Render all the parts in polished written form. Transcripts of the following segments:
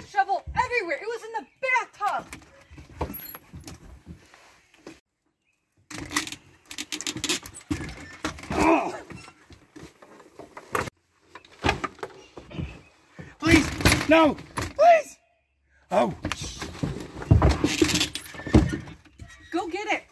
that shovel everywhere. It was in the bathtub. Please, no, please. Oh. Go get it.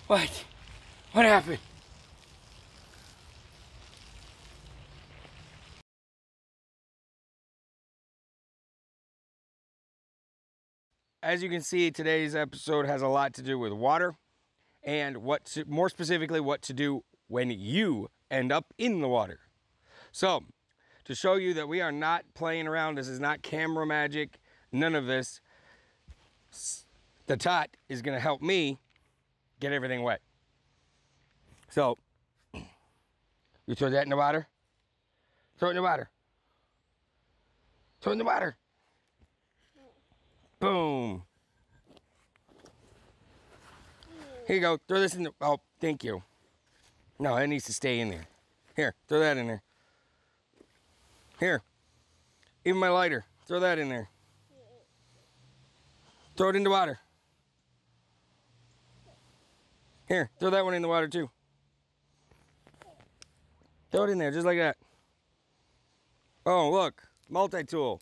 What? What happened? As you can see, today's episode has a lot to do with water and more specifically, what to do when you end up in the water. So, to show you that we are not playing around, this is not camera magic, none of this, the tot is gonna help me get everything wet. So, you throw that in the water, throw it in the water, throw it in the water. Boom. Here you go, throw this in the, oh, thank you. No, it needs to stay in there. Here, throw that in there. Here, even my lighter, throw that in there. Throw it in the water. Here, throw that one in the water too. Throw it in there, just like that. Oh, look, multi-tool.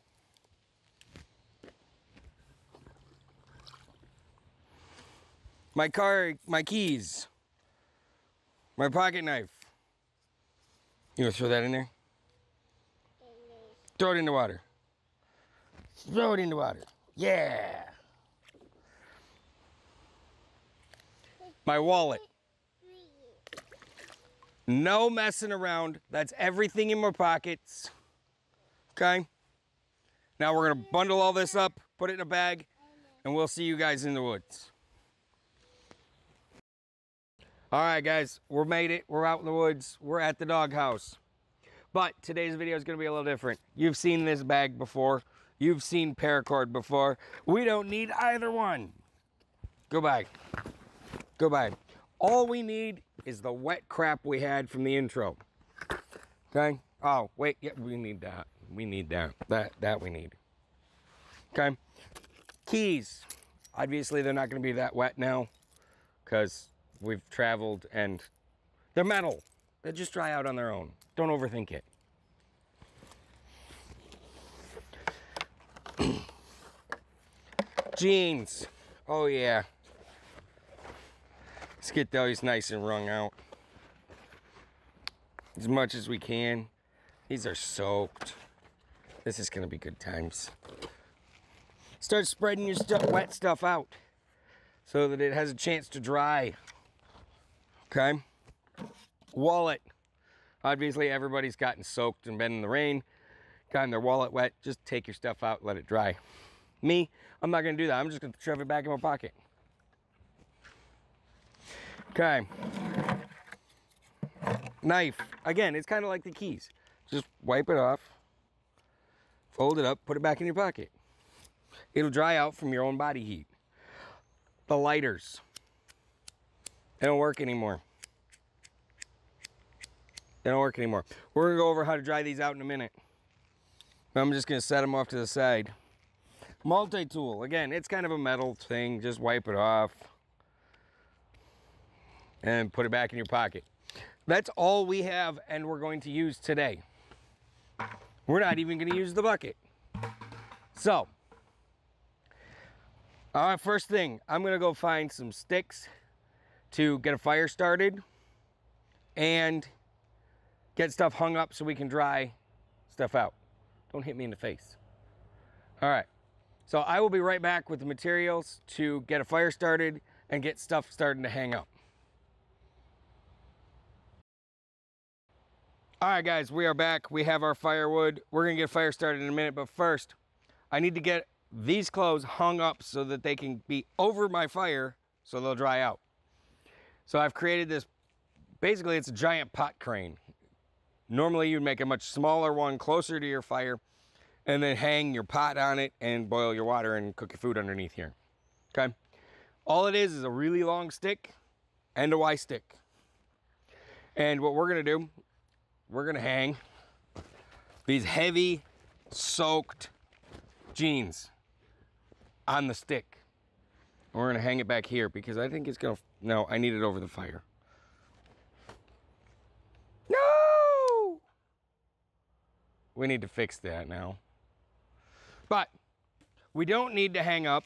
My car, my keys, my pocket knife. You want to throw that in there? Throw it in the water. Throw it in the water. Yeah. My wallet. No messing around. That's everything in my pockets. Okay? Now we're going to bundle all this up, put it in a bag, and we'll see you guys in the woods. All right, guys, we made it. We're out in the woods. We're at the doghouse. But today's video is going to be a little different. You've seen this bag before. You've seen paracord before. We don't need either one. Go by. Go by. All we need is the wet crap we had from the intro. Okay? Oh, wait. Yeah, we need that. We need that. That we need. Okay? Keys. Obviously, they're not going to be that wet now because we've traveled and they're metal. They just dry out on their own. Don't overthink it. Jeans. Oh yeah. Let's get those nice and wrung out as much as we can. These are soaked. This is gonna be good times. Start spreading your wet stuff out so that it has a chance to dry. Okay? Wallet. Obviously, everybody's gotten soaked and been in the rain, gotten their wallet wet. Just take your stuff out, let it dry. Me, I'm not gonna do that. I'm just gonna shove it back in my pocket. Okay. Knife. Again, it's kind of like the keys. Just wipe it off, fold it up, put it back in your pocket. It'll dry out from your own body heat. The lighters. They don't work anymore. They don't work anymore. We're gonna go over how to dry these out in a minute. I'm just gonna set them off to the side. Multi-tool, again, it's kind of a metal thing. Just wipe it off and put it back in your pocket. That's all we have and we're going to use today. We're not even gonna use the bucket. So, first thing, I'm gonna go find some sticks to get a fire started and get stuff hung up so we can dry stuff out. Don't hit me in the face. All right, so I will be right back with the materials to get a fire started and get stuff starting to hang up. All right, guys, we are back. We have our firewood. We're gonna get a fire started in a minute, but first, I need to get these clothes hung up so that they can be over my fire so they'll dry out. So I've created this, basically it's a giant pot crane. Normally you'd make a much smaller one closer to your fire and then hang your pot on it and boil your water and cook your food underneath here, okay? All it is a really long stick and a Y stick. And what we're gonna do, we're gonna hang these heavy soaked jeans on the stick. We're gonna hang it back here because I think it's gonna, no, I need it over the fire. No! We need to fix that now. But we don't need to hang up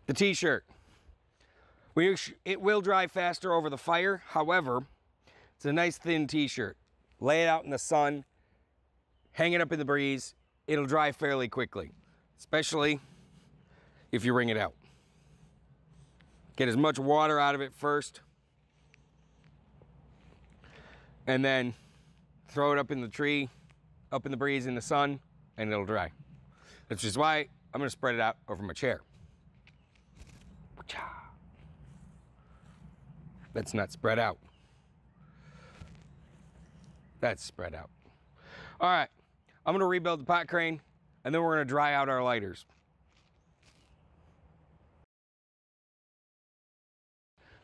the t-shirt. It will dry faster over the fire. However, it's a nice thin t-shirt. Lay it out in the sun, hang it up in the breeze. It'll dry fairly quickly, especially if you wring it out. Get as much water out of it first, and then throw it up in the tree, up in the breeze in the sun, and it'll dry. Which is why I'm gonna spread it out over my chair. That's not spread out. That's spread out. All right. I'm gonna rebuild the pot crane and then we're gonna dry out our lighters.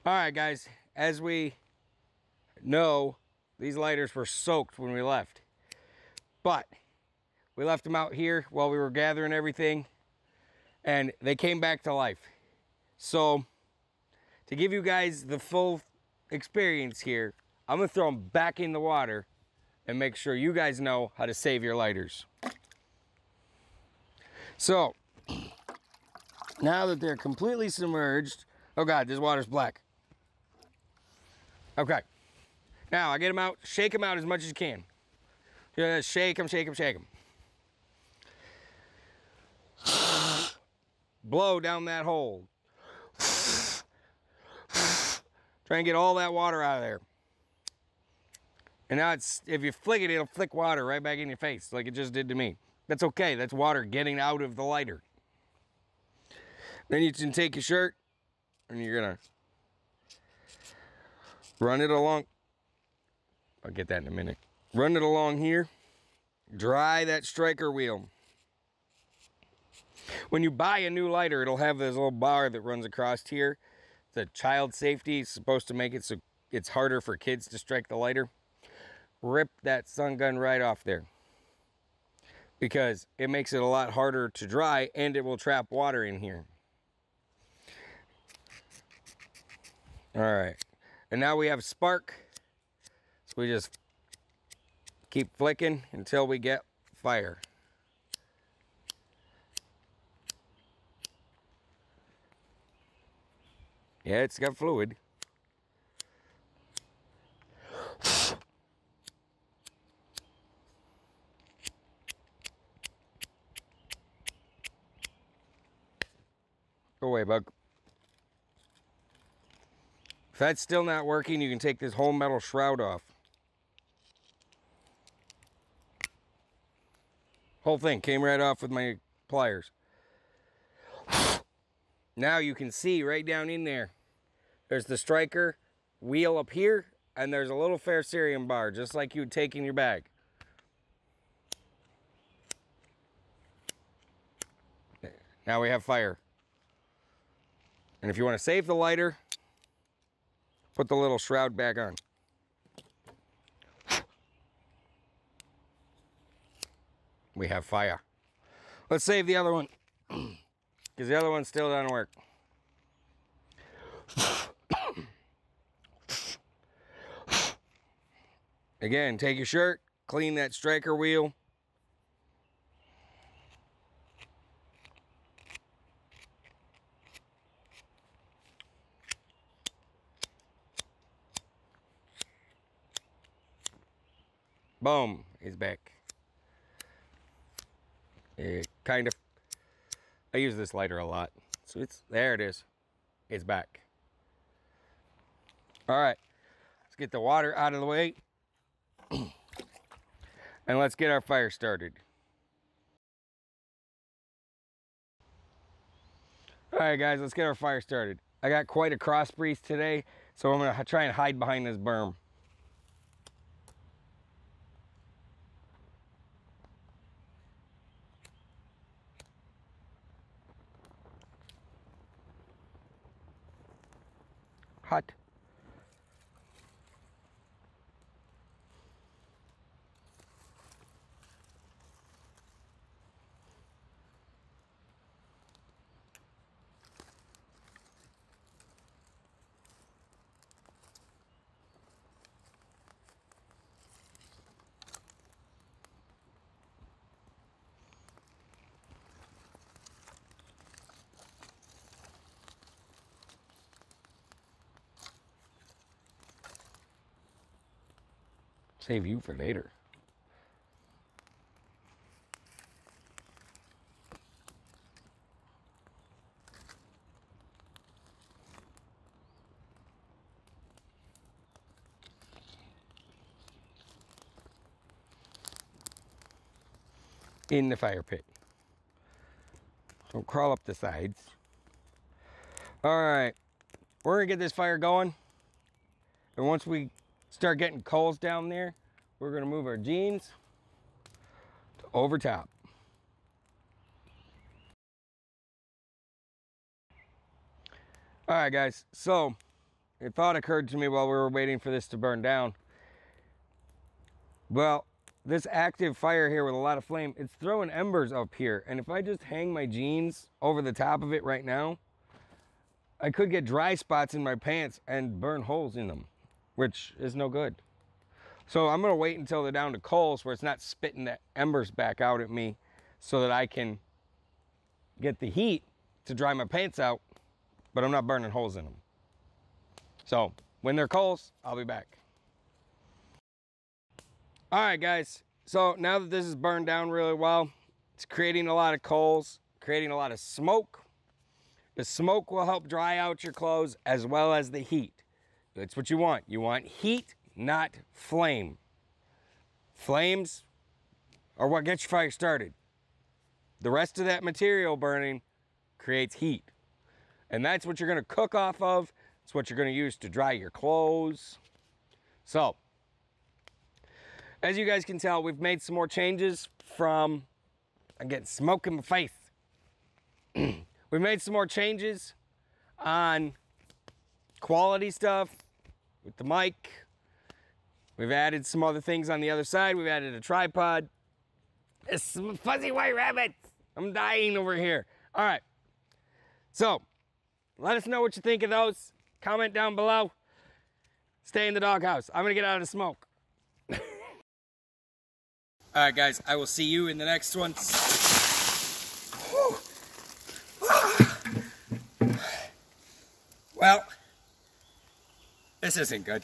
All right, guys, as we know, these lighters were soaked when we left, but we left them out here while we were gathering everything and they came back to life. So to give you guys the full experience here, I'm gonna throw them back in the water and make sure you guys know how to save your lighters. So, now that they're completely submerged, oh God, this water's black. Okay, now I get them out, shake them out as much as you can. Just shake them, shake them, shake them. Blow down that hole. Try and get all that water out of there. And now it's, if you flick it, it'll flick water right back in your face like it just did to me. That's okay, that's water getting out of the lighter. Then you can take your shirt and you're gonna run it along. I'll get that in a minute. Run it along here. Dry that striker wheel. When you buy a new lighter, it'll have this little bar that runs across here. It's a child safety. It's supposed to make it so it's harder for kids to strike the lighter. Rip that sun gun right off there because it makes it a lot harder to dry and it will trap water in here. All right, and now we have spark, so we just keep flicking until we get fire. Yeah, it's got fluid. Go away, bug. If that's still not working, you can take this whole metal shroud off. Whole thing came right off with my pliers. Now you can see right down in there, there's the striker wheel up here, and there's a little ferrocerium bar, just like you would take in your bag. Now we have fire. And if you want to save the lighter, put the little shroud back on. We have fire. Let's save the other one, because the other one still doesn't work. Again, take your shirt, clean that striker wheel. Boom, it's back. It kind of, I use this lighter a lot. So there it is. It's back. All right, let's get the water out of the way. And let's get our fire started. All right, guys, let's get our fire started. I got quite a cross breeze today, so I'm gonna try and hide behind this berm. Hot. Save you for later. In the fire pit. So crawl up the sides. All right, we're gonna get this fire going. And once we start getting coals down there, we're gonna move our jeans to over top. All right, guys, so a thought occurred to me while we were waiting for this to burn down. Well, this active fire here with a lot of flame, it's throwing embers up here. And if I just hang my jeans over the top of it right now, I could get dry spots in my pants and burn holes in them, which is no good. So I'm gonna wait until they're down to coals where it's not spitting the embers back out at me so that I can get the heat to dry my pants out, but I'm not burning holes in them. So when they're coals, I'll be back. All right, guys. So now that this is burned down really well, it's creating a lot of coals, creating a lot of smoke. The smoke will help dry out your clothes as well as the heat. That's what you want. You want heat, not flame. Flames are what gets your fire started. The rest of that material burning creates heat. And that's what you're gonna cook off of. It's what you're gonna use to dry your clothes. So, as you guys can tell, we've made some more changes from, I'm getting smoke in my face. We've made some more changes on quality stuff with the mic. We've added some other things on the other side. We've added a tripod. It's some fuzzy white rabbits. I'm dying over here. All right. So, let us know what you think of those. Comment down below. Stay in the doghouse. I'm going to get out of the smoke. All right, guys. I will see you in the next one. Well, this isn't good.